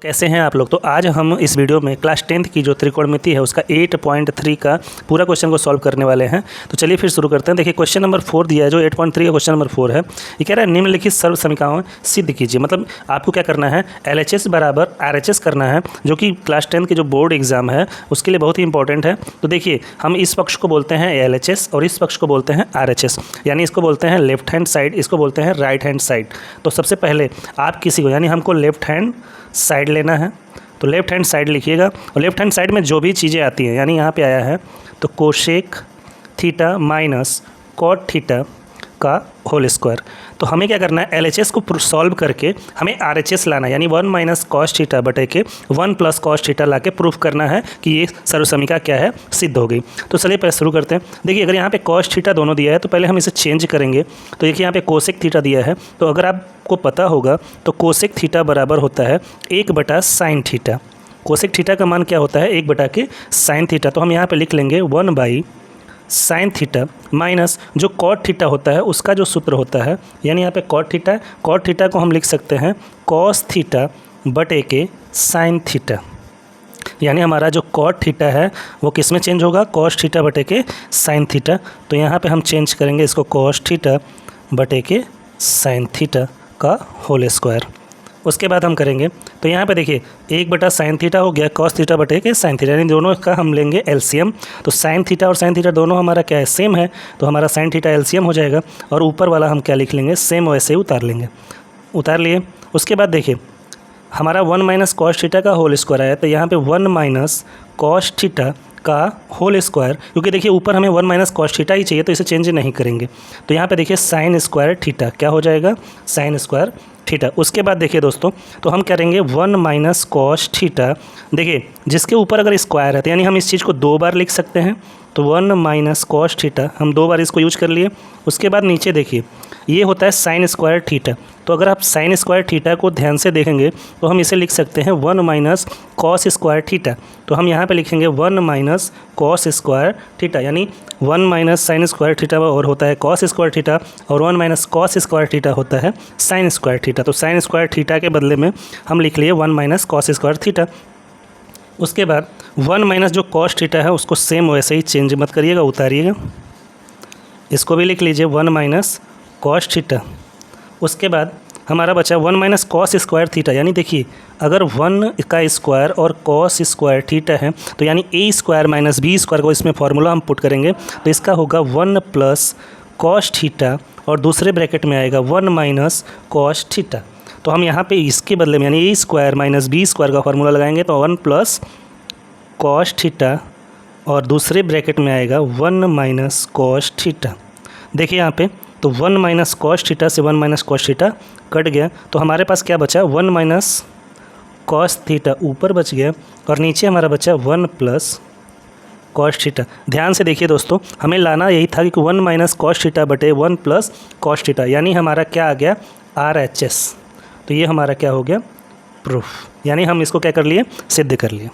कैसे हैं आप लोग। तो आज हम इस वीडियो में क्लास 10th की जो त्रिकोणमिति है उसका 8.3 का पूरा क्वेश्चन को सॉल्व करने वाले हैं। तो चलिए फिर शुरू करते हैं। देखिए क्वेश्चन नंबर 4 दिया है, जो 8.3 का क्वेश्चन नंबर 4 है। ये कह रहा है निम्नलिखित सर्व समीकरण सिद्ध कीजिए। मतलब आपको क्या करना है, LHS बराबर RHS करना है, जो कि क्लास 10th के जो बोर्ड एग्जाम है उसके लिए बहुत ही इंपॉर्टेंट है। तो देखिए हम इस पक्ष को बोलते हैं LHS और इस पक्ष को बोलते हैं RHS, यानी इसको बोलते हैं लेफ्ट हैंड साइड, इसको बोलते हैं राइट हैंड साइड। तो सबसे पहले आप किसी को, यानी हमको लेफ्ट हैंड साइड लेना है, तो लेफ्ट हैंड साइड लिखिएगा। और लेफ्ट हैंड साइड में जो भी चीज़ें आती हैं, यानी यहाँ पे आया है तो cosec theta minus cot theta का होल स्क्वायर। तो हमें क्या करना है, LHS को सॉल्व करके हमें RHS लाना है, यानी 1 माइनस कॉस थीटा बटे के 1 प्लस कॉस थीटा ला के प्रूफ करना है कि ये सर्वसमीका क्या है, सिद्ध हो गई। तो चलिए पहले शुरू करते हैं। देखिए अगर यहाँ पे कॉस थीटा दोनों दिया है तो पहले हम इसे चेंज करेंगे। तो देखिए यहाँ पे कोसेक थीटा दिया है, तो अगर आपको पता होगा तो कोसेक थीटा बराबर होता है 1 बटा साइन थीटा। कोसेक थीटा का मान क्या होता है, 1 बटा के साइन थीटा। तो हम यहाँ पर लिख लेंगे 1 बाई साइन थीटा माइनस जो कॉट थीटा होता है उसका जो सूत्र होता है, यानी यहाँ पे कॉट थीटा है, कॉट थीटा को हम लिख सकते हैं कॉस थीटा बटे के साइन थीटा। यानी हमारा जो कॉट थीटा है वो किस में चेंज होगा, कॉस थीटा बटे के साइन थीटा। तो यहाँ पे हम चेंज करेंगे इसको कॉस थीटा बटे के साइन थीटा का होल स्क्वायर। उसके बाद हम करेंगे तो यहाँ पे देखिए 1 बटा साइन थीटा हो गया कॉस थीटा बटे के साइन थीटा, यानी दोनों का हम लेंगे LCM। तो साइन थीटा और साइन थीटा दोनों हमारा क्या है, सेम है, तो हमारा साइन थीटा LCM हो जाएगा। और ऊपर वाला हम क्या लिख लेंगे, सेम वैसे ही उतार लेंगे, उतार लिए। उसके बाद देखिए हमारा 1 माइनस कॉस थीटा का होल स्क्वायर आया, तो यहाँ पर 1 माइनस कॉस थीटा का होल स्क्वायर, क्योंकि देखिए ऊपर हमें 1 माइनस कॉस थीटा ही चाहिए तो इसे चेंज नहीं करेंगे। तो यहाँ पे देखिए साइन स्क्वायर थीटा क्या हो जाएगा, साइन स्क्वायर थीटा। उसके बाद देखिए दोस्तों तो हम करेंगे 1 माइनस कॉस थीटा। देखिए जिसके ऊपर अगर स्क्वायर है तो यानी हम इस चीज़ को 2 बार लिख सकते हैं। तो 1 माइनस कॉस थीटा हम 2 बार इसको यूज कर लिए। उसके बाद नीचे देखिए ये होता है साइन स्क्वायर थीटा। तो अगर आप साइन स्क्वायर थीटा को ध्यान से देखेंगे तो हम इसे लिख सकते हैं 1 माइनस कॉस स्क्वायर थीटा। तो हम यहाँ पे लिखेंगे 1 माइनस कॉस स्क्वायर थीटा, यानी 1 माइनस साइन स्क्वायर थीटा और होता है कॉस स्क्वायर थीटा, और 1 माइनस कॉस स्क्वायर थीटा होता है साइन स्क्वायर थीटा। तो साइन स्क्वायर थीटा के बदले में हम लिख लिए 1 माइनस कॉस स्क्वायर थीटा। उसके बाद 1 माइनस जो कॉस थीटा है उसको सेम वैसे ही चेंज मत करिएगा, उतारिएगा। इसको भी लिख लीजिए 1 माइनस कॉस थीटा। उसके बाद हमारा बचा 1 माइनस कॉस स्क्वायर थीटा, यानी देखिए अगर 1 का स्क्वायर और कॉस स्क्वायर थीटा है तो यानी a square minus b square को इसमें फॉर्मूला हम पुट करेंगे तो इसका होगा 1 प्लस कॉस थीटा और दूसरे ब्रैकेट में आएगा 1 माइनस कॉस थीटा। तो हम यहाँ पे इसके बदले में यानी a square minus b square का फॉर्मूला लगाएंगे तो 1 प्लस कॉस थीटा और दूसरे ब्रैकेट में आएगा 1 माइनस कॉस थीटा। देखिए यहाँ पे तो 1 माइनस कॉस थीटा से 1 माइनस कॉस थीटा कट गया, तो हमारे पास क्या बचा, 1 माइनस कॉस थीटा ऊपर बच गया और नीचे हमारा बचा 1 प्लस कॉस थीटा। ध्यान से देखिए दोस्तों, हमें लाना यही था कि 1 माइनस कॉस थीटा बटे 1 प्लस कॉस थीटा, यानी हमारा क्या आ गया, RHS। तो ये हमारा क्या हो गया, प्रूफ, यानी हम इसको क्या कर लिए, सिद्ध कर लिए।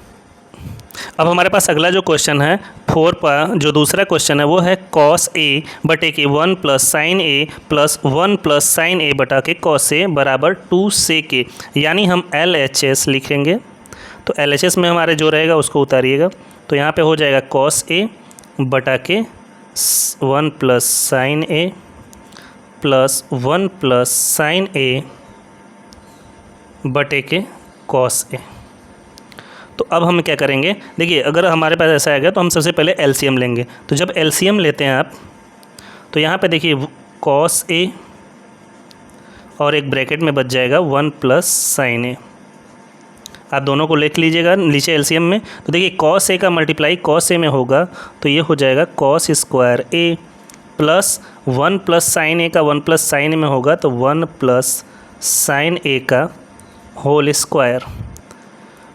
अब हमारे पास अगला जो क्वेश्चन है 4 पर, जो दूसरा क्वेश्चन है वो है cos A बटे के 1 plus sign A plus 1 plus sign A बटा के cos A बराबर 2 sec A, यानी हम LHS लिखेंगे। तो LHS में हमारे जो रहेगा उसको उतारिएगा। तो यहाँ पे हो जाएगा cos A बटा के 1 plus sign A plus 1 plus sign A बटे के cos A। तो अब हम क्या करेंगे, देखिए अगर हमारे पास ऐसा आएगा तो हम सबसे पहले LCM लेंगे। तो जब LCM लेते हैं आप तो यहाँ पे देखिए cos A और एक ब्रैकेट में बच जाएगा 1 प्लस साइन A। आप दोनों को लिख लीजिएगा नीचे LCM में। तो देखिए cos A का मल्टीप्लाई cos A में होगा तो ये हो जाएगा cos square A plus 1 plus sign A का 1 प्लस साइन A में होगा तो 1 प्लस साइन A का होल स्क्वायर।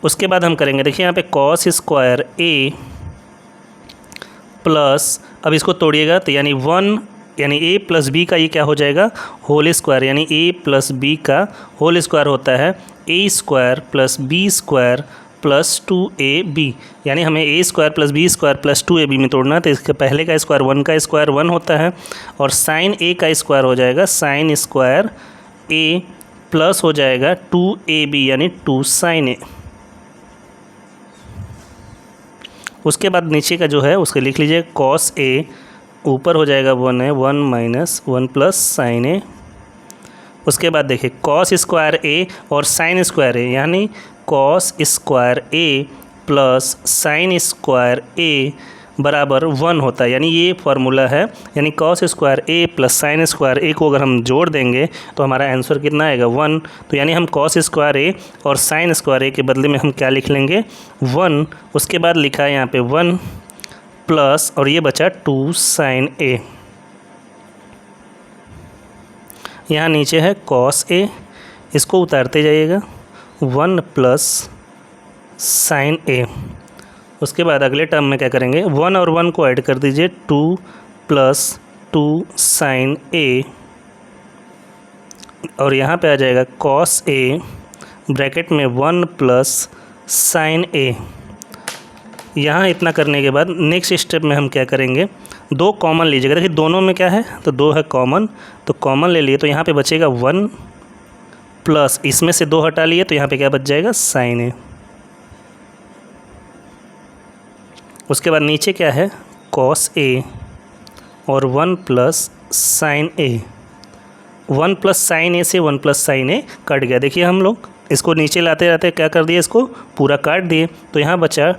उसके बाद हम करेंगे, देखिए यहाँ पे cos स्क्वायर A प्लस, अब इसको तोड़िएगा तो यानी 1 यानी A प्लस B का ये क्या हो जाएगा, होल स्क्वायर, यानी A प्लस B का होल स्क्वायर होता है A square plus B square plus 2AB, यानी हमें A square plus B square plus 2AB में तोड़ना है। तो इसके पहले का स्क्वायर 1 का स्क्वायर 1 होता है और साइन A का स्क्वायर हो जाएगा साइन स्क्वायर A प्लस हो जाएगा 2ab यानी 2 sin a। उसके बाद नीचे का जो है उसके लिख लीजिए cos a, ऊपर हो जाएगा 1 है 1 माइनस 1 प्लस साइन ए। उसके बाद देखिए cos स्क्वायर a और sin स्क्वायर a यानी cos square a plus sine square a बराबर 1 होता है, यानी ये फार्मूला है। यानी cos square a plus sine square a को अगर हम जोड़ देंगे तो हमारा आंसर कितना आएगा 1। तो यानी हम cos स्क्वायर a और साइन स्क्वायर a के बदले में हम क्या लिख लेंगे 1। उसके बाद लिखा है यहाँ पे 1 प्लस और ये बचा 2 sin a। यहाँ नीचे है cos a, इसको उतारते जाइएगा 1 प्लस साइन a। उसके बाद अगले टर्म में क्या करेंगे 1 और 1 को ऐड कर दीजिए 2 प्लस 2 साइन a और यहाँ पे आ जाएगा cos a ब्रैकेट में 1 प्लस साइन a। यहाँ इतना करने के बाद नेक्स्ट स्टेप में हम क्या करेंगे 2 कॉमन लीजिएगा। देखिए दोनों में क्या है तो 2 है कॉमन, तो कॉमन ले लिए तो यहाँ पे बचेगा 1 प्लस इसमें से 2 हटा लिए तो यहाँ पे क्या बच जाएगा साइन a। उसके बाद नीचे क्या है cos a और 1 plus sign a। 1 plus sign a से 1 प्लस साइन a कट गया। देखिए हम लोग इसको नीचे लाते लाते क्या कर दिए, इसको पूरा काट दिए तो यहाँ बचा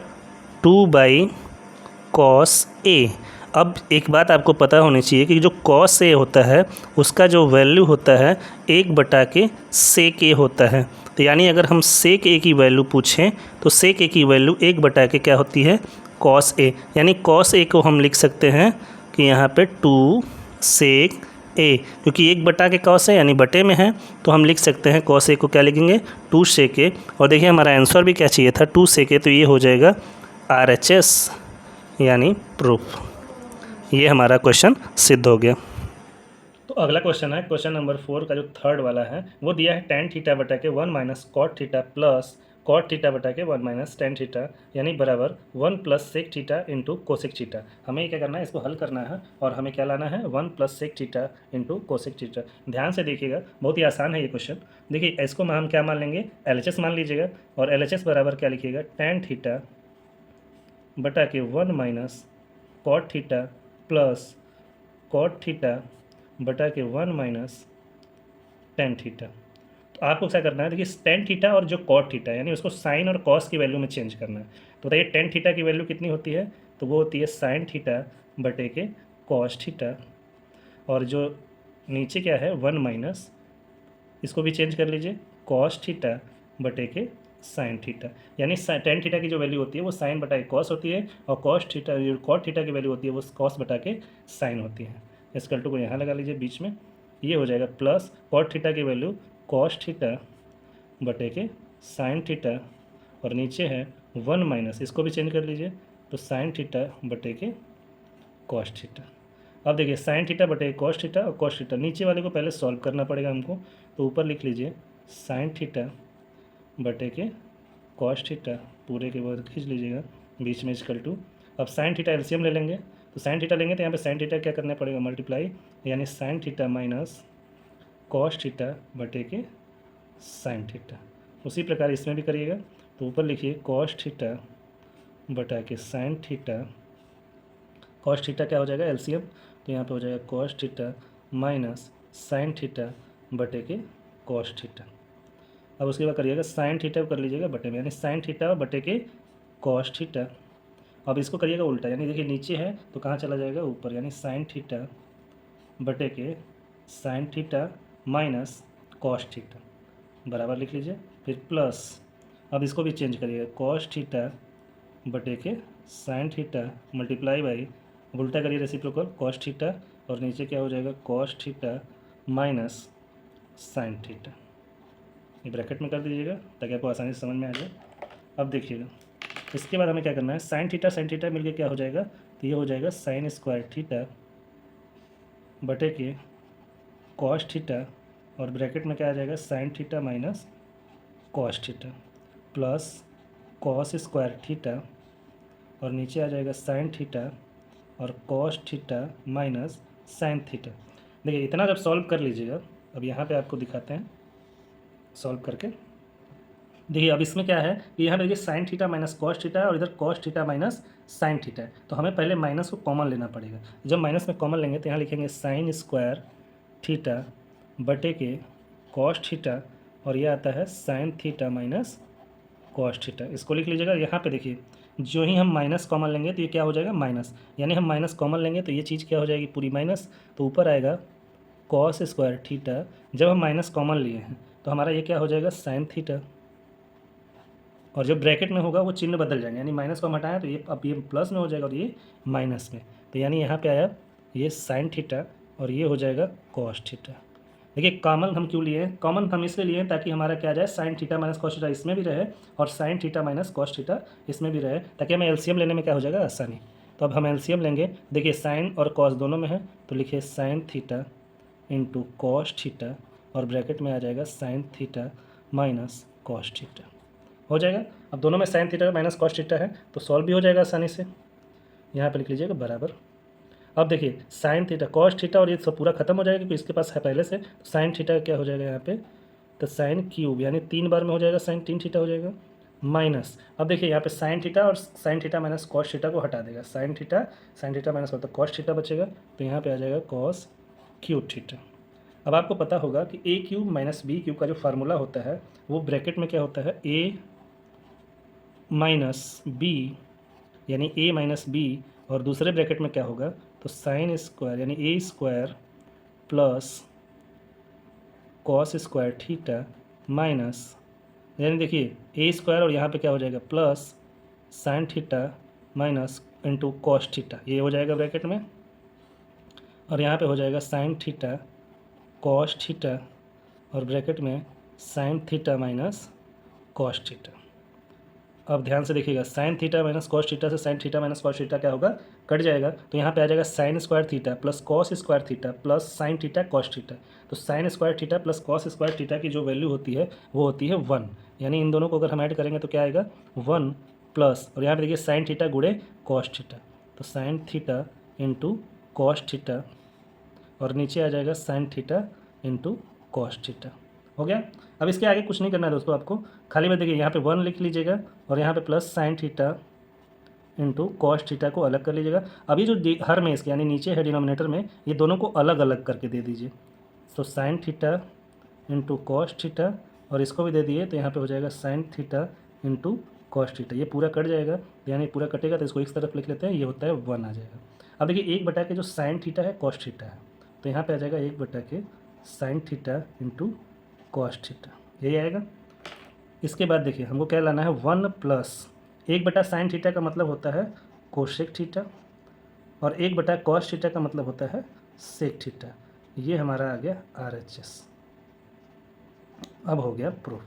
2/cos a। अब एक बात आपको पता होनी चाहिए कि जो cos a होता है उसका जो वैल्यू होता है 1/के sec a होता है। तो यानी अगर हम sec a की वैल्यू पूछें तो sec a की वैल्यू 1/के क्या होती है cos a। यानी cos a को हम लिख सकते हैं कि यहाँ पे 2 sec a, क्योंकि 1/के cos है यानी बटे में है तो हम लिख सकते हैं cos a को क्या लिखेंगे 2 sec a। और देखिए हमारा आंसर भी क्या चाहिए था 2 sec a, तो ये हो जाएगा RHS यानी प्रूफ। ये हमारा क्वेश्चन सिद्ध हो गया। तो अगला क्वेश्चन है क्वेश्चन नंबर 4 का जो थर्ड वाला है वो दिया है tan थीटा बटा के 1 minus cot theta plus cot theta बटा के 1 माइनस tan थीटा यानी बराबर 1 plus sec theta into cosec theta. हमें क्या करना है, इसको हल करना है और हमें क्या लाना है 1 plus sec theta into cosec theta. ध्यान से देखिएगा, बहुत ही आसान है ये क्वेश्चन। देखिए इसको हम क्या मान लेंगे LHS मान लीजिएगा और LHS बराबर क्या लिखिएगा tan थीटा बटा के 1 minus cot theta plus cot theta बटा के 1 माइनस tan थीटा। तो आपको क्या करना है, देखिए tan थीटा और जो कॉट थीटा यानी उसको साइन और कॉस की वैल्यू में चेंज करना है। तो बताइए tan थीटा की वैल्यू कितनी होती है, तो वो होती है साइन थीटा बटे के कॉस थीटा और जो नीचे क्या है 1 माइनस, इसको भी चेंज कर लीजिए कॉस थीटा बटे के साइन थीटा। यानी tan थीटा की जो वैल्यू होती है वो साइन बटा के कॉस होती है और कॉस थीटा जो कॉट थीटा की वैल्यू होती है वो कॉस बटा के साइन होती है। इस कल्टू को यहाँ लगा लीजिए बीच में, ये हो जाएगा प्लस कॉट थीटा की वैल्यू कॉस थीटा बटे के साइन थीटा और नीचे है 1 माइनस, इसको भी चेंज कर लीजिए तो साइन थीटा बटे के कॉस थीटा। अब देखिए साइन थीटा बटे कॉस थीटा और कॉस थीटा, नीचे वाले को पहले सॉल्व करना पड़ेगा हमको। तो ऊपर लिख लीजिए साइन थीटा बटे के कॉस थीटा पूरे के बाद खींच लीजिएगा बीच में इक्वल टू, अब साइन थीटा एलसीएम ले लेंगे तो साइन थीटा लेंगे तो यहाँ पे साइन थीटा क्या करना पड़ेगा मल्टीप्लाई, यानी sign theta minus cos theta बटे के साइन थीटा। उसी प्रकार इसमें भी करिएगा तो ऊपर लिखिए कॉस थीटा बटा के साइन थीटा, कॉस थीटा क्या हो जाएगा एलसीएम, तो यहाँ पे हो जाएगा cos theta minus sine theta बटे के कॉस थीटा। अब उसके बाद करिएगा साइन थीटा कर लीजिएगा बटे में, यानी साइन थीटा बटे के कॉस थीटा। अब इसको करिएगा उल्टा, यानी देखिए नीचे है तो कहाँ चला जाएगा ऊपर, यानी साइन थीटा बटे के sign theta minus cos theta बराबर लिख लीजिए, फिर प्लस अब इसको भी चेंज करिएगा कॉस थीटा बटे के साइन थीटा मल्टीप्लाई बाई, उल्टा करिए रेसिप्रोकल कॉस थीटा और नीचे क्या हो जाएगा cos theta minus sine theta. ये ब्रैकेट में कर दीजिएगा ताकि आपको आसानी से समझ में आ जाए। अब देखिएगा इसके बाद हमें क्या करना है, साइन थीटा मिलके क्या हो जाएगा, तो ये हो जाएगा साइन स्क्वायर थीटा बटे के कॉस थीटा और ब्रैकेट में क्या आ जाएगा sine theta minus cos theta plus cos square theta और नीचे आ जाएगा साइन थीटा और cos theta minus sine theta. देखिए इतना जब सॉल्व कर लीजिएगा, अब यहाँ पे आपको दिखाते हैं, सॉल्व करके देखिए अब इसमें क्या है कि यहाँ पे देखिए sign theta minus cos theta है और इधर cos theta minus sine theta है, तो हमें पहले माइनस को कॉमन लेना पड़ेगा। जब माइनस में कॉमन लेंगे तो यहाँ लिखेंगे साइन स्क्वायर थीटा बटे के कॉस थीटा और यह आता है sign theta minus cos theta. इसको लिख लीजिएगा। यहाँ पे देखिए जो ही हम माइनस कॉमन लेंगे तो ये क्या हो जाएगा माइनस, यानी हम माइनस कॉमन लेंगे तो ये चीज़ क्या हो जाएगी पूरी माइनस, तो ऊपर आएगा कॉस स्क्वायर थीटा। जब हम माइनस कॉमन लिए हैं तो हमारा ये क्या हो जाएगा साइन थीटा, और जो ब्रैकेट में होगा वो चिन्ह बदल जाएंगे, यानी माइनस को हम हटाएं तो ये अब ये प्लस में हो जाएगा और ये माइनस में, तो यानी यहाँ पे आया ये साइन थीटा और ये हो जाएगा कॉस थीटा। देखिए कॉमन हम क्यों लिए हैं, कॉमन हम इसलिए लिए हैं ताकि हमारा क्या आ जाए sign theta minus cos theta इसमें भी रहे और sign theta minus cos theta इसमें भी रहे, ताकि हमें एलसीएम लेने में क्या हो जाएगा आसानी। तो अब हम एलसीएम लेंगे। देखिए साइन और कॉस दोनों में है तो लिखिए sine theta into cos theta और ब्रैकेट में आ जाएगा sine theta minus cos theta हो जाएगा। अब दोनों में sine theta minus cos theta है तो सॉल्व भी हो जाएगा आसानी से। यहाँ पे लिख लीजिएगा बराबर। अब देखिए साइन थीटा कॉस थीटा और ये सब पूरा खत्म हो जाएगा क्योंकि इसके पास है पहले से, तो साइन थीटा क्या हो जाएगा यहाँ पे, तो साइन क्यूब यानी 3 बार में हो जाएगा साइन 3 थीटा हो जाएगा माइनस। अब देखिए यहाँ पे साइन थीटा और sign theta minus cos theta को हटा देगा, साइन थीटा माइनस तो कॉस थीटा बचेगा, तो यहाँ पे आ जाएगा कॉस क्यूब थीटा। अब आपको पता होगा कि ए क्यूब माइनस बी क्यूब का जो फार्मूला होता है वो ब्रैकेट में क्या होता है ए माइनस बी, यानी ए माइनस बी, और दूसरे ब्रैकेट में क्या होगा तो साइन स्क्वायर यानी A square plus cos square theta minus, यानी देखिए ए स्क्वायर और यहाँ पे क्या हो जाएगा plus sine theta minus into cos theta, ये हो जाएगा ब्रैकेट में, और यहाँ पे हो जाएगा साइन थीटा कॉस थीटा और ब्रैकेट में sine theta minus cos theta. अब ध्यान से देखिएगा sine theta minus cos theta से sine theta minus cos theta क्या होगा कट जाएगा, तो यहाँ पे आ जाएगा sine square theta plus cos square theta plus sine theta cos theta. तो sine square theta plus cos square theta की जो वैल्यू होती है वो होती है 1, यानी इन दोनों को अगर हम ऐड करेंगे तो क्या आएगा 1 प्लस, और यहाँ पे देखिए साइन थीटा गुणे कॉस थीटा, तो sine theta into cos theta और नीचे आ जाएगा sine theta into cos theta. हो गया। अब इसके आगे कुछ नहीं करना है दोस्तों आपको, खाली में देखिए यहाँ पे 1 लिख लीजिएगा और यहाँ पे plus sine theta into cos theta को अलग कर लीजिएगा। अभी जो हर में इसके यानी नीचे है डिनोमिनेटर में, ये दोनों को अलग अलग करके दे दीजिए। तो sine theta into cos theta और इसको भी दे दिए तो यहाँ पे हो जाएगा sine theta into cos theta, ये पूरा कट जाएगा, यानी पूरा कटेगा तो इसको इस तरफ लिख लेते हैं, ये होता है 1 आ जाएगा। अब देखिए 1 बटा के जो साइन थीटा है कॉस थीटा है, तो यहाँ पे आ जाएगा 1 बटा के sine theta into cos theta, यही आएगा। इसके बाद देखिए हमको क्या लाना है 1 प्लस 1 बटा साइन थीटा का मतलब होता है कोसेक थीटा और 1 बटा कॉस थीटा का मतलब होता है सेक थीटा। ये हमारा आ गया RHS। अब हो गया प्रूफ।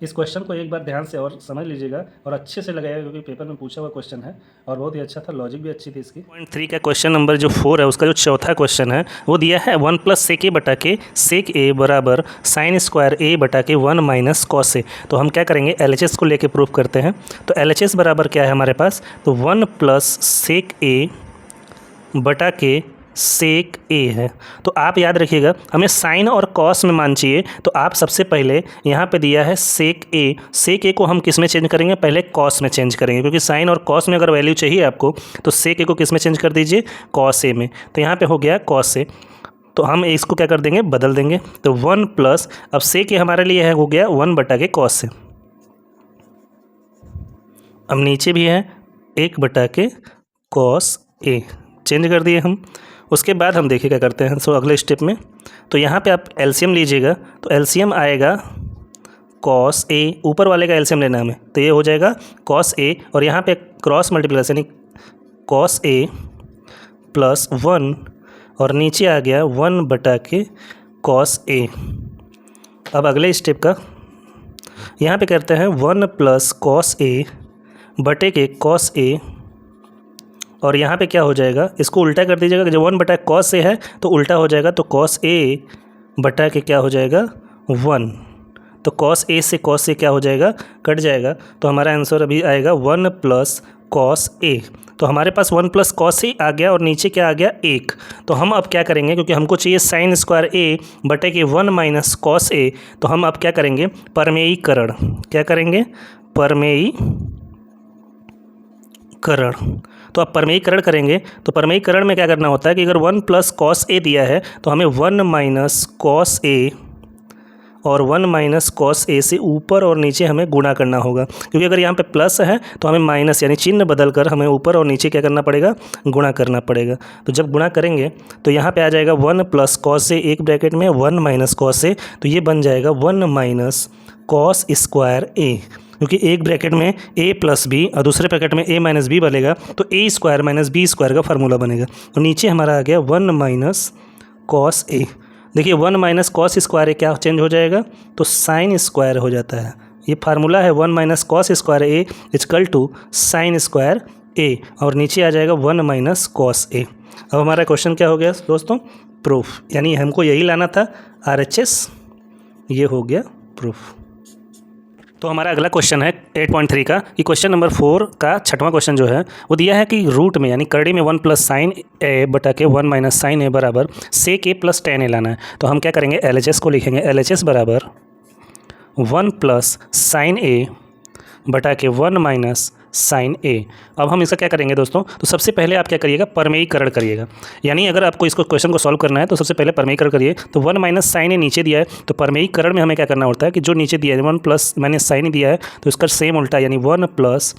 इस क्वेश्चन को एक बार ध्यान से और समझ लीजिएगा और अच्छे से लगाइएगा क्योंकि पेपर में पूछा हुआ क्वेश्चन है और बहुत ही अच्छा था, लॉजिक भी अच्छी थी इसकी। पॉइंट 3 का क्वेश्चन नंबर जो 4 है उसका जो चौथा क्वेश्चन है वो दिया है 1 प्लस सेक ए बटा के सेक ए बराबर साइन स्क्वायर ए बटा के 1 माइनस कॉस ए। तो हम क्या करेंगे LHS को लेके प्रूफ करते हैं। तो LHS बराबर क्या है हमारे पास, तो 1 प्लस सेक ए बटा के सेक ए है। तो आप याद रखिएगा हमें साइन और कॉस में मान चाहिए, तो आप सबसे पहले यहाँ पे दिया है सेक ए को हम किस में चेंज करेंगे, पहले कॉस में चेंज करेंगे, क्योंकि साइन और कॉस में अगर वैल्यू चाहिए आपको तो सेक ए को किस में चेंज कर दीजिए, कॉस ए में। तो यहाँ पे हो गया कॉस ए, तो हम इसको क्या कर देंगे, बदल देंगे। तो 1 प्लस, अब सेक ए हमारे लिए है हो गया 1 बटा के कॉस ए, अब नीचे भी है 1 बटा के कॉस ए, चेंज कर दिए हम। उसके बाद हम देखिए क्या करते हैं सो अगले स्टेप में। तो यहाँ पे आप एलसीएम लीजिएगा, तो एलसीएम आएगा कॉस ए, ऊपर वाले का एलसीएम लेना हमें, तो ये हो जाएगा कॉस ए और यहाँ पे क्रॉस मल्टीप्लिकेशन यानी कॉस ए प्लस 1 और नीचे आ गया 1 बटा के कॉस ए। अब अगले स्टेप का यहाँ पे करते हैं 1 प्लस कॉस ए बटे के कॉस ए, और यहाँ पे क्या हो जाएगा, इसको उल्टा कर दीजिएगा, जब 1 बटा कॉस ए है तो उल्टा हो जाएगा, तो कॉस ए बटा के क्या हो जाएगा 1, तो कॉस ए से क्या हो जाएगा, कट जाएगा। तो हमारा आंसर अभी आएगा 1 प्लस कॉस ए। तो हमारे पास 1 प्लस कॉस ए आ गया और नीचे क्या आ गया 1। तो हम अब क्या करेंगे, क्योंकि हमको चाहिए साइन स्क्वायर ए बटे के 1 माइनस कॉस ए, तो हम अब क्या करेंगे परमेयीकरण। क्या करेंगे परमेयीकरण। तो अब परमेयीकरण करेंगे तो परमेयीकरण में क्या करना होता है कि अगर 1 प्लस कॉस ए दिया है तो हमें 1 माइनस कॉस ए और 1 माइनस कॉस ए से ऊपर और नीचे हमें गुणा करना होगा, क्योंकि अगर यहाँ पे प्लस है तो हमें माइनस यानी चिन्ह बदल कर हमें ऊपर और नीचे क्या करना पड़ेगा, गुणा करना पड़ेगा। तो जब गुणा करेंगे तो यहाँ पे आ जाएगा 1 प्लस कॉस ए, एक ब्रैकेट में 1 माइनस कॉस ए, तो ये बन जाएगा 1 माइनस कॉस स्क्वायर ए, क्योंकि एक ब्रैकेट में a प्लस बी और दूसरे ब्रैकेट में a माइनस बी बनेगा, तो a square minus b square का फार्मूला बनेगा। तो नीचे हमारा आ गया 1 माइनस कॉस ए। देखिए 1 माइनस कॉस स्क्वायर ए क्या चेंज हो जाएगा, तो साइन स्क्वायर हो जाता है। ये फार्मूला है 1 minus cos square A equal to sine square A, और नीचे आ जाएगा 1 माइनस कॉस ए। अब हमारा क्वेश्चन क्या हो गया दोस्तों, प्रूफ, यानी हमको यही लाना था RHS, ये हो गया प्रूफ। तो हमारा अगला क्वेश्चन है 8.3 का, कि क्वेश्चन नंबर 4 का छठवां क्वेश्चन जो है वो दिया है कि रूट में यानी करड़ी में 1 प्लस साइन ए बटा के 1 माइनस साइन ए बराबर सेक ए प्लस टेन ए लाना है। तो हम क्या करेंगे LHS को लिखेंगे, LHS बराबर 1 प्लस साइन ए बटा के 1 माइनस साइन ए। अब हम इसका क्या करेंगे दोस्तों, तो सबसे पहले आप क्या करिएगा परमेयीकरण करिएगा, यानी अगर आपको इसको क्वेश्चन को सॉल्व करना है तो सबसे पहले परमेयीकरण करिए। तो 1 माइनस साइन ए नीचे दिया है, तो परमेयीकरण में हमें क्या करना होता है कि जो नीचे दिया है 1 प्लस मैंने साइन दिया है तो इसका सेम उल्टा, यानी 1 प्लस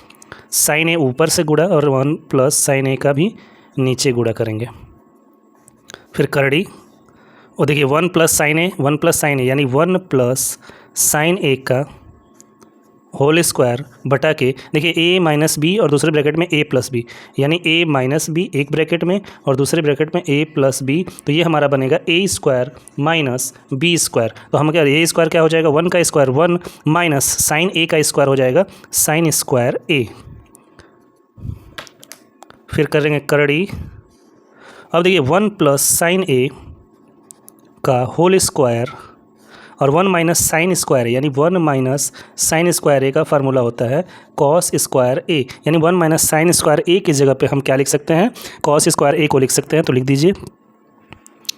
साइन ए ऊपर से गुणा और 1 प्लस साइन ए का भी नीचे गुणा करेंगे। फिर करड़ी, और देखिए 1 प्लस साइन ए यानी 1 प्लस साइन ए का होल स्क्वायर बटा के, देखिए a माइनस बी और दूसरे ब्रैकेट में a प्लस बी, यानी a माइनस बी एक ब्रैकेट में और दूसरे ब्रैकेट में a प्लस बी, तो ये हमारा बनेगा a square minus b square. तो हम क्या a स्क्वायर क्या हो जाएगा 1 का स्क्वायर 1 माइनस साइन a का स्क्वायर हो जाएगा साइन स्क्वायर a। फिर करेंगे करड़ी। अब देखिए 1 प्लस साइन a का होल स्क्वायर और 1 माइनस साइन स्क्वायर यानी 1 माइनस साइन स्क्वायर ए का फार्मूला होता है कॉस स्क्वायर ए, यानी 1 माइनस साइन स्क्वायर ए की जगह पे हम क्या लिख सकते हैं, कॉस स्क्वायर ए को लिख सकते हैं। तो लिख दीजिए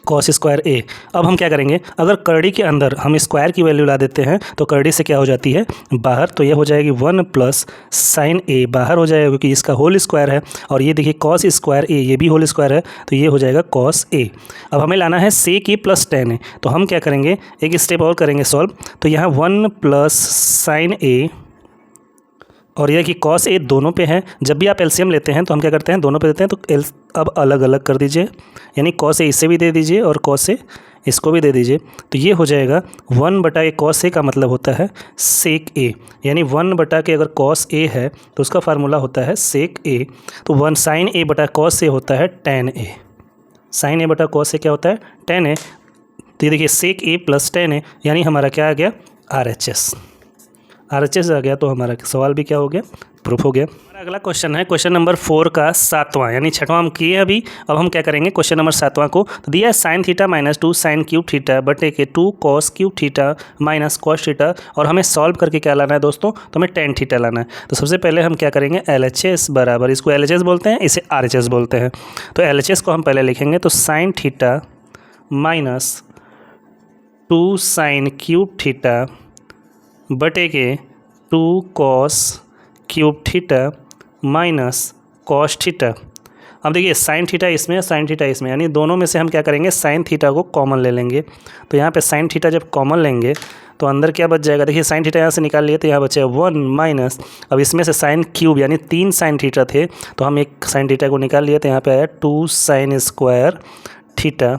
कॉस स्क्वायर ए। अब हम क्या करेंगे, अगर करड़ी के अंदर हम स्क्वायर की वैल्यू ला देते हैं तो करड़ी से क्या हो जाती है बाहर, तो ये हो जाएगी 1 प्लस साइन ए बाहर हो जाएगा क्योंकि इसका होल स्क्वायर है, और ये देखिए कॉस स्क्वायर ए ये भी होल स्क्वायर है, तो ये हो जाएगा कॉस ए। अब हमें लाना है सेक ए प्लस टेन ए, तो हम क्या करेंगे एक स्टेप और करेंगे सॉल्व। तो यहाँ 1 प्लस साइन ए और यह कि कॉस ए दोनों पे है, जब भी आप एलसीएम लेते हैं तो हम क्या करते हैं दोनों पे देते हैं, तो अब अलग अलग कर दीजिए, यानी कॉस ए इसे भी दे दीजिए और कॉस ए इसको भी दे दीजिए। तो ये हो जाएगा 1 बटा के कॉस ए का मतलब होता है सेक ए, यानी 1 बटा के अगर कॉस ए है तो उसका फार्मूला होता है सेक ए। तो 1 साइन ए बटा कॉस ए होता है टेन ए, साइन ए बटा कॉस ए क्या होता है टेन ए। तो ये देखिए सेक ए प्लस टेन ए, यानी हमारा क्या आ गया RHS आ गया। तो हमारा सवाल भी क्या हो गया प्रूफ हो गया। हमारा अगला क्वेश्चन है क्वेश्चन नंबर 4 का 7वां, यानी 6वां हम किए अभी। अब हम क्या करेंगे क्वेश्चन नंबर 7वां को, तो दिया है sign theta minus 2 sine cube theta बटे के 2 cos cube theta minus cos theta, और हमें सॉल्व करके क्या लाना है दोस्तों, तो हमें टेन थीटा लाना है। तो सबसे पहले हम क्या करेंगे LHS बराबर, इसको LHS बोलते हैं इसे RHS बोलते हैं, तो LHS को हम पहले लिखेंगे तो sign theta minus 2 sine cube theta बटे के 2 cos cube theta minus cos theta. अब देखिए साइन थीटा इसमें साइन थीटा इसमें, यानी दोनों में से हम क्या करेंगे साइन थीटा को कॉमन ले लेंगे। तो यहाँ पे साइन थीटा जब कॉमन लेंगे तो अंदर क्या बच जाएगा, देखिए साइन थीटा यहाँ से निकाल लिए तो यहाँ बचेगा 1 माइनस, अब इसमें से साइन क्यूब यानी 3 साइन थीटा थे तो हम एक साइन थीटा को निकाल लिए, तो यहाँ पे आया 2 साइन स्क्वायर थीटा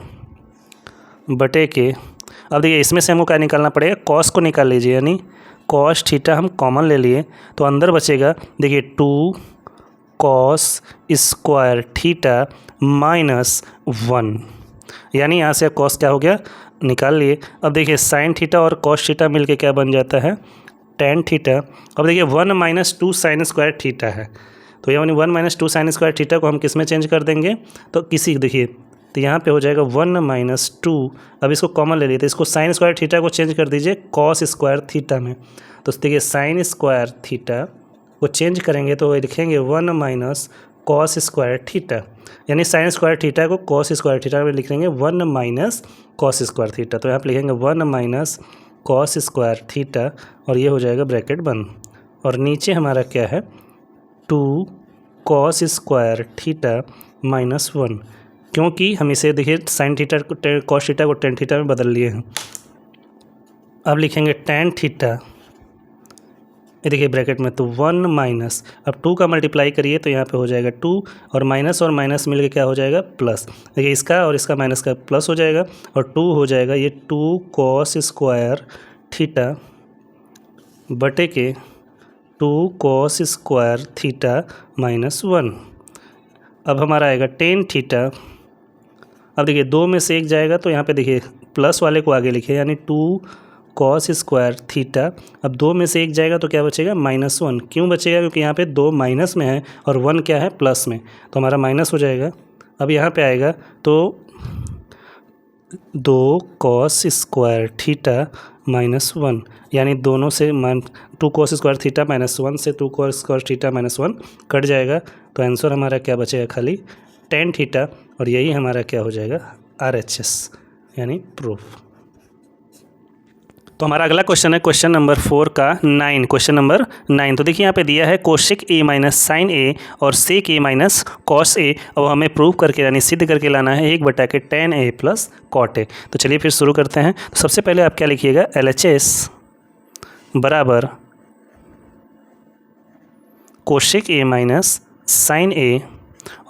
बटे के, अब देखिए इसमें से हमको क्या निकालना पड़ेगा कॉस को निकाल लीजिए, यानी कॉस थीटा हम कॉमन ले लिए तो अंदर बचेगा देखिए 2 कॉस स्क्वायर थीटा माइनस 1, यानी यहाँ से कॉस क्या हो गया निकाल लिए। अब देखिए साइन थीटा और कॉस थीटा मिलके क्या बन जाता है टेन थीटा। अब देखिए 1 माइनस 2 साइन स्क्वायर थीटा है, तो यानी 1 माइनस 2 साइन स्क्वायर थीटा को हम किस में चेंज कर देंगे, तो किसी देखिए तो यहाँ पे हो जाएगा 1 माइनस 2, अब इसको कॉमन ले लिए तो इसको साइन स्क्वायर थीटा को चेंज कर दीजिए कॉस स्क्वायर थीटा में, तो देखिए साइन स्क्वायर थीटा को चेंज करेंगे तो लिखेंगे 1 माइनस कॉस स्क्वायर थीटा, यानी साइन स्क्वायर थीटा को कॉस स्क्वायर थीटा में लिख लेंगे 1 माइनस कॉस स्क्वायर थीटा। तो यहाँ पे लिखेंगे 1 माइनस कॉस स्क्वायर थीटा और ये हो जाएगा ब्रैकेट बंद। और नीचे हमारा क्या है 2 कॉस स्क्वायर थीटा माइनस 1, क्योंकि हम इसे देखिए साइन थीटा को कॉस थीटा को टेन थीटा में बदल लिए हैं। अब लिखेंगे टेन थीटा, ये देखिए ब्रैकेट में, तो 1 माइनस, अब 2 का मल्टीप्लाई करिए तो यहाँ पे हो जाएगा 2 और माइनस मिल के क्या हो जाएगा प्लस। देखिए इसका और इसका माइनस का प्लस हो जाएगा और 2 हो जाएगा ये 2 कॉस स्क्वायर थीटा बटे के 2 कॉस स्क्वायर थीटा माइनस 1। अब हमारा आएगा टेन थीटा। अब देखिए 2 में से 1 जाएगा तो यहाँ पे देखिए प्लस वाले को आगे लिखे, यानी 2 कॉस स्क्वायर थीटा। अब 2 में से 1 जाएगा तो क्या बचेगा -1। क्यों बचेगा? क्योंकि यहाँ पे 2 माइनस में है और 1 क्या है प्लस में, तो हमारा माइनस हो जाएगा। अब यहाँ पे आएगा तो 2 कॉस स्क्वायर थीटा -1, यानी दोनों से 2 कॉस स्क्वायर थीटा -1 से 2 कॉस स्क्वायर थीटा -1 कट जाएगा। तो आंसर हमारा क्या बचेगा? खाली टेन थीटा। और यही हमारा क्या हो जाएगा? RHS यानी प्रूफ। तो हमारा अगला क्वेश्चन है क्वेश्चन नंबर 4 का 9, क्वेश्चन नंबर 9। तो देखिए यहाँ पे दिया है cosec A minus sine A और sec A minus cos A। अब हमें प्रूव करके यानी सिद्ध करके लाना है 1/tan A plus cot A। तो चलिए फिर शुरू करते हैं। तो सबसे पहले आप क्या लिखिएगा? LHS बराबर cosec A minus sine A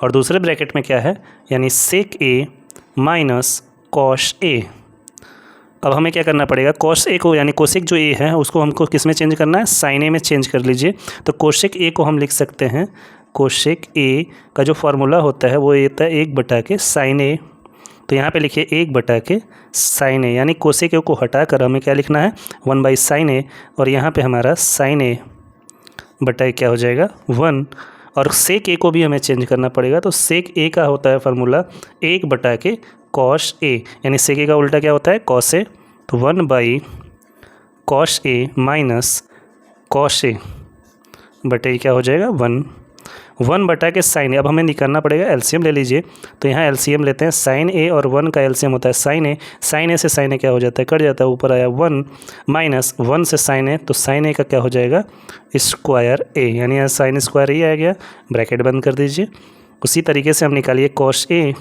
और दूसरे ब्रैकेट में क्या है, यानी sec A minus cos A। अब हमें क्या करना पड़ेगा? कॉस A को, यानी कोसेक जो A है उसको हमको किस में चेंज करना है? साइन A में चेंज कर लीजिए। तो कोसेक A को हम लिख सकते हैं, कोसेक A का जो फार्मूला होता है वो ये होता है 1/के साइन A। तो यहाँ पे लिखिए 1/के साइन A, यानी कोसेक A को हटाकर हमें क्या लिखना है? 1/साइन A। और यहाँ पे हमारा साइन A बटा क्या हो जाएगा? 1। और सेक A को भी हमें चेंज करना पड़ेगा। तो सेक A का होता है फार्मूला 1/के कॉस A, यानी सेक A का उल्टा क्या होता है? Cos A। तो 1/कॉस A माइनस कॉस A बटे क्या हो जाएगा? 1/के साइन A। अब हमें निकालना पड़ेगा, एलसीएम ले लीजिए। तो यहाँ एलसीएम लेते हैं, साइन A और 1 का एलसीएम होता है साइन A। साइन A से साइन A क्या हो जाता है? कट जाता है, ऊपर आया 1 माइनस 1 से साइन A, तो साइन A का क्या हो जाएगा? स्क्वायर A, यानी यहाँ साइन स्क्वायर ही आ गया, ब्रैकेट बंद कर दीजिए। उसी तरीके से हम निकालिए कॉस A,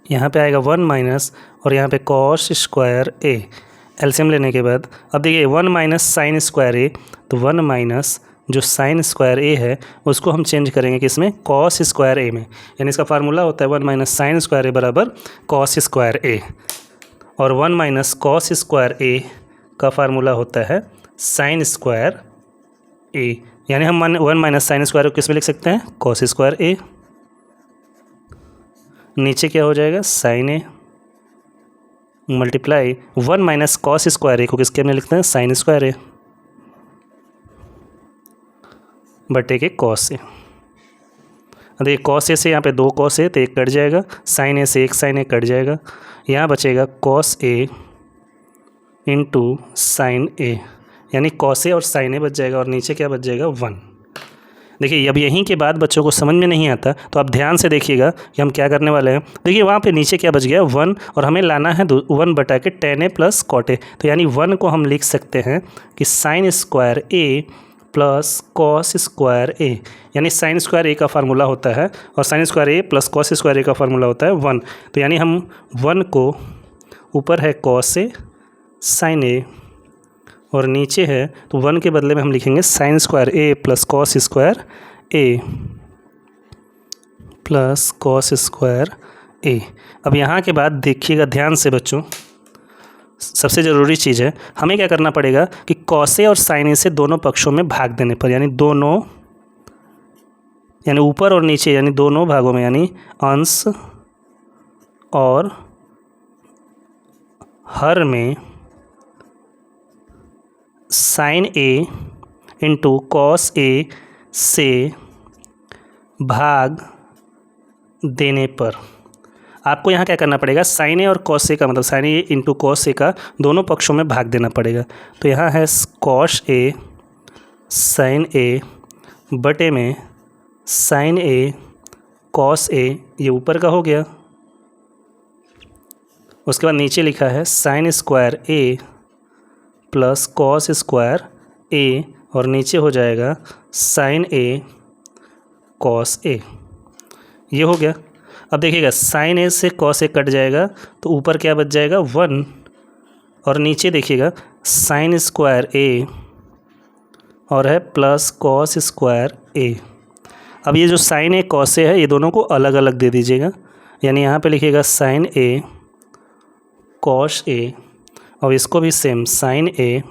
यहाँ पे आएगा 1 माइनस और यहाँ पे कॉस स्क्वायर A। एलसीएम लेने के बाद अब देखिए 1 माइनस साइन स्क्वायर A, तो 1 माइनस जो साइन स्क्वायर A है उसको हम चेंज करेंगे किसमें? कॉस स्क्वायर A में, यानी इसका फार्मूला होता है 1 माइनस साइन स्क्वायर A बराबर कॉस स्क्वायर A। और 1 माइनस कॉस स्क्वायर A का फार्मूला होता है साइन स्क्वायर A, यानी हम 1 माइनस साइन स्क्वायर को किस में लिख सकते हैं? Cos square A। नीचे क्या हो जाएगा? Sine A multiply 1 minus cos square A को किसके में लिखते हैं? साइन स्क्वायर A बटे के कॉस A। देखिए कॉस A से यहाँ पे 2 कॉस A, तो 1 कट जाएगा। साइन A से 1 साइन A कट जाएगा। यहाँ बचेगा cos A into sine A, यानी कॉस A और साइन A बच जाएगा और नीचे क्या बच जाएगा? 1। देखिए अब यहीं के बाद बच्चों को समझ में नहीं आता तो आप ध्यान से देखिएगा कि हम क्या करने वाले हैं। देखिए वहाँ पे नीचे क्या बच गया? 1, और हमें लाना है 1/के tan A plus cot A। तो यानी 1 को हम लिख सकते हैं कि sine square A plus cos square A, यानी साइन स्क्वायर A का फार्मूला होता है और sine square A plus cos square A का फार्मूला होता है 1। तो यानी हम 1 को, ऊपर है कॉस A साइन A और नीचे है, तो 1 के बदले में हम लिखेंगे sine square A plus cos square A plus cos square A। अब यहाँ के बाद देखिएगा ध्यान से बच्चों, सबसे ज़रूरी चीज़ है, हमें क्या करना पड़ेगा कि कॉस A और साइन A से दोनों पक्षों में भाग देने पर, यानी दोनों, यानी ऊपर और नीचे, यानी दोनों भागों में, यानी अंश और हर में sine A into cos A से भाग देने पर आपको यहाँ क्या करना पड़ेगा? साइन A और कॉस A का मतलब sine A into cos A का दोनों पक्षों में भाग देना पड़ेगा। तो यहाँ है कॉस A साइन ए बटे में साइन ए कॉस ए, ये ऊपर का हो गया। उसके बाद नीचे लिखा है sign square A plus cos square A, और नीचे हो जाएगा साइन ए कॉस ए, ये हो गया। अब देखिएगा साइन ए से कॉस ए कट जाएगा तो ऊपर क्या बच जाएगा 1, और नीचे देखिएगा साइन स्क्वायर ए और है प्लस कॉस स्क्वायर ए। अब ये जो साइन ए कॉस ए है ये दोनों को अलग अलग दे दीजिएगा, यानी यहाँ पे लिखिएगा साइन ए कॉस ए, और इसको भी same sign A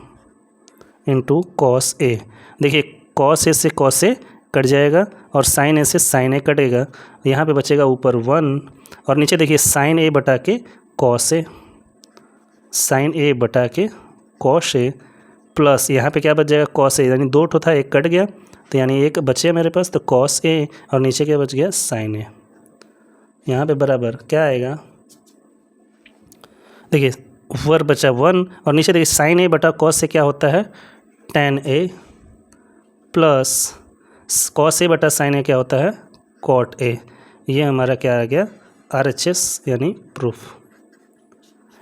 into cos A. देखिए कॉस ए से कॉस ए कट जाएगा और साइन ए से साइन ए कटेगा, यहाँ पे बचेगा ऊपर 1, और नीचे देखिए साइन ए बटा के कॉस ए, साइन ए बटा के कॉस ए, प्लस यहाँ पे क्या बच जाएगा कॉस ए, यानी 2 ठो था, एक कट गया तो यानी एक बचे मेरे पास, तो कॉस ए और नीचे क्या बच गया साइन ए। यहाँ पे बराबर क्या आएगा, देखिए ऊपर बचा 1 और नीचे देखिए साइन ए बटा कॉस से क्या होता है tan A, plus cos A बटा साइन ए क्या होता है कॉट ए। ये हमारा क्या आ गया RHS यानी प्रूफ।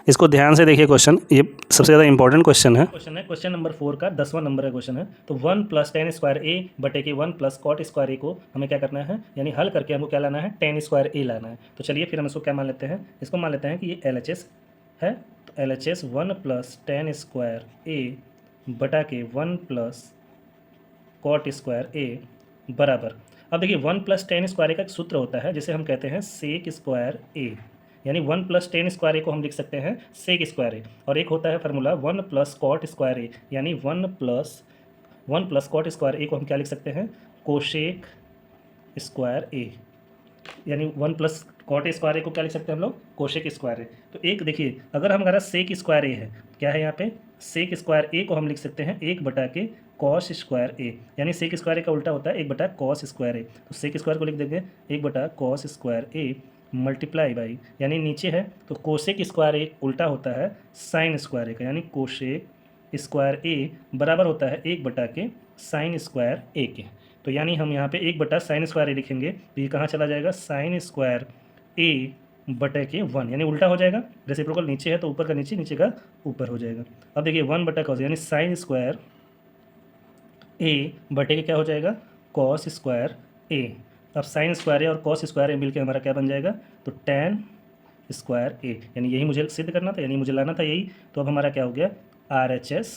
इसको ध्यान से देखिए क्वेश्चन, ये सबसे ज़्यादा इंपॉर्टेंट क्वेश्चन है। क्वेश्चन नंबर 4 का 10वां नंबर का क्वेश्चन है। तो 1 प्लस टेन स्क्वायर ए बटे के 1 प्लस कॉट स्क्वायर ए को हमें क्या करना है, यानी हल करके हमको क्या लाना है टेन स्क्वायर ए लाना है। तो चलिए फिर हम इसको क्या मान लेते हैं, इसको मान लेते हैं कि ये LHS है। तो LHS 1 प्लस टेन स्क्वायर ए बटा के 1 प्लस कॉट स्क्वायर ए बराबर, अब देखिए 1 प्लस टेन स्क्वायर ए का एक सूत्र होता है जिसे हम कहते हैं सेक स्क्वायर ए, यानी 1 प्लस टेन स्क्वायर ए को हम लिख सकते हैं सेक स्क्वायर ए, और एक होता है फार्मूला 1 प्लस कॉट स्क्वायर ए, यानी 1 प्लस कॉट स्क्वायर ए को हम क्या लिख सकते हैं कोशेक स्क्वायर ए, यानी 1 प्लस कॉट स्क्वायर ए को क्या लिख सकते हैं हम लोग कोशेक स्क्वायर ए। तो एक देखिए अगर हमारा सेक स्क्वायर ए है, क्या है यहाँ पे सेक स्क्वायर ए को हम लिख सकते हैं 1 बटा के कॉस स्क्वायर ए, यानी सेक स्क्वायर ए का उल्टा होता है 1 बटा कॉस स्क्वायर ए। तो सेक स्क्वायर को लिख देंगे 1 बटा cos square A multiply by, यानी नीचे है तो कोशेक स्क्वायर ए उल्टा होता है साइन स्क्वायर ए का, यानी कोशेक स्क्वायर ए बराबर होता है 1 बटा के साइन स्क्वायर ए के। तो यानी हम यहाँ पे 1 बटा साइन स्क्वायर ए लिखेंगे तो ये कहाँ चला जाएगा साइन स्क्वायर ए बटे के 1, यानी उल्टा हो जाएगा, रेसिप्रोकल नीचे है तो ऊपर का नीचे, नीचे का ऊपर हो जाएगा। अब देखिए 1 बटा कॉस यानी साइन स्क्वायर ए बटे के क्या हो जाएगा कॉस स्क्वायर ए। अब साइन स्क्वायर ए और कॉस स्क्वायर ए मिलकर हमारा क्या बन जाएगा तो tan स्क्वायर ए, यानी यही मुझे सिद्ध करना था, यानी मुझे लाना था यही। तो अब हमारा क्या हो गया RHS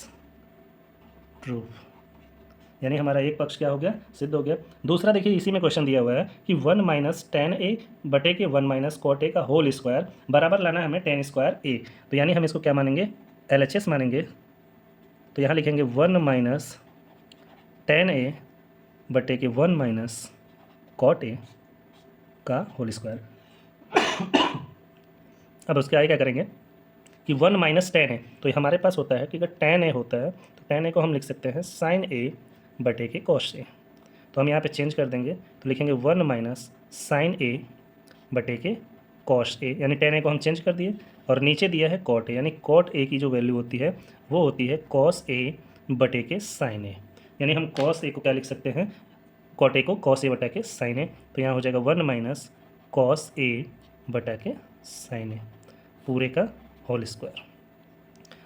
प्रूफ, यानी हमारा एक पक्ष क्या हो गया सिद्ध हो गया। दूसरा देखिए इसी में क्वेश्चन दिया हुआ है कि 1 माइनस टेन ए बटे के 1 माइनस कॉट ए का होल स्क्वायर बराबर लाना है हमें टेन स्क्वायर ए। तो यानी हम इसको क्या मानेंगे LHS मानेंगे। तो यहाँ लिखेंगे 1 माइनस टेन ए बटे के 1 माइनस कॉट ए का होल स्क्वायर। अब उसके आगे क्या करेंगे कि 1 माइनस टेन ए, तो हमारे पास होता है कि अगर टेन ए होता है तो टेन ए को हम लिख सकते हैं साइन ए बटे के कॉस ए। तो हम यहाँ पे चेंज कर देंगे तो लिखेंगे 1 माइनस साइन ए बटे के कॉस ए, यानी टेन ए को हम चेंज कर दिए और नीचे दिया है कॉट ए, यानी कॉट ए की जो वैल्यू होती है वो होती है कॉस ए बटे के साइन ए, यानी हम कॉस ए को क्या लिख सकते हैं कॉट ए को कॉस ए बटा के साइन ए। तो यहाँ हो जाएगा 1 माइनस कॉस ए बटा के साइन ए पूरे का होल स्क्वायर।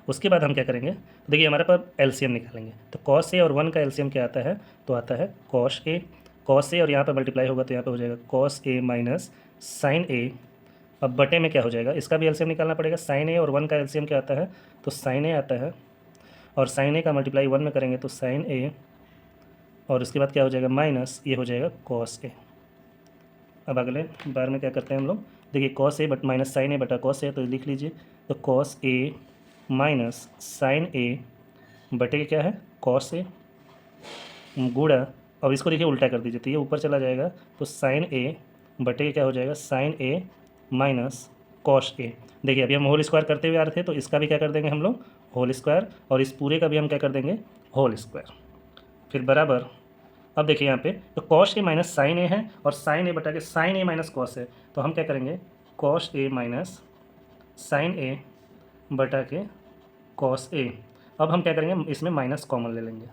उसके बाद हम क्या करेंगे तो देखिए हमारे पास LCM निकालेंगे। तो कॉस ए और 1 का LCM क्या आता है तो आता है कॉस ए और यहाँ पे मल्टीप्लाई होगा तो यहाँ पे हो जाएगा कॉस ए माइनस साइन ए। अब बटे में क्या हो जाएगा इसका भी LCM निकालना पड़ेगा। साइन ए और 1 का LCM क्या आता है तो साइन ए आता है, और साइन ए का मल्टीप्लाई 1 में करेंगे तो साइन ए, और उसके बाद क्या हो जाएगा माइनस ये हो जाएगा कॉस ए। अब अगले बार में क्या करते हैं हम लोग, देखिए cos A but minus sine A बटा कॉस ए, तो लिख लीजिए तो cos A minus sine A बटे के क्या है कॉस ए गुणा, और इसको देखिए उल्टा कर दीजिए तो ये ऊपर चला जाएगा तो साइन ए बटे के क्या हो जाएगा sign A minus cos A. देखिए अभी हम होल स्क्वायर करते हुए आ रहे थे तो इसका भी क्या कर देंगे हम लोग होल स्क्वायर, और इस पूरे का भी हम क्या कर देंगे होल स्क्वायर, फिर बराबर। अब देखिए यहाँ पे तो कॉस ए माइनस साइन ए है और साइन ए बटा के साइन ए माइनस कॉस है, तो हम क्या करेंगे cos A minus sine A बटा के कॉस ए। अब हम क्या करेंगे इसमें माइनस कॉमन ले लेंगे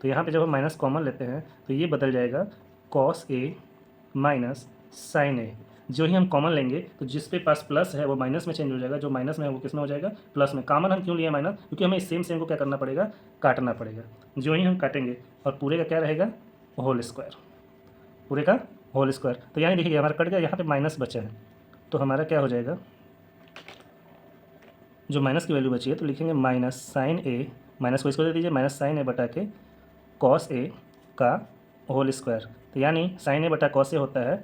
तो यहाँ पे जब हम माइनस कॉमन लेते हैं तो ये बदल जाएगा कॉस ए माइनस साइन ए। जो ही हम कॉमन लेंगे तो जिस पे पास प्लस है वो माइनस में चेंज हो जाएगा, जो माइनस में है वो किस में हो जाएगा, प्लस में। कॉमन हम क्यों लिए माइनस, क्योंकि हमें सेम सेम को क्या करना पड़ेगा, काटना पड़ेगा। जो ही हम काटेंगे और पूरे का क्या रहेगा, होल स्क्वायर, पूरे का होल स्क्वायर। तो यानी देखिए हमारा कट गया, यहाँ पे माइनस बचा है तो हमारा क्या हो जाएगा, जो माइनस की वैल्यू बची है तो लिखेंगे माइनस साइन ए, माइनस को इसको दे दीजिए, माइनस साइन ए बटा के कॉस ए का होल स्क्वायर। तो यानी साइन ए बटा कॉस ए होता है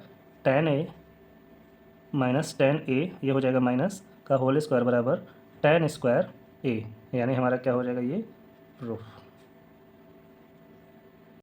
टेन ए माइनस टेन ए, ये हो जाएगा माइनस का होल स्क्वायर बराबर टेन स्क्वायर ए। यानी हमारा क्या हो जाएगा, ये प्रूफ।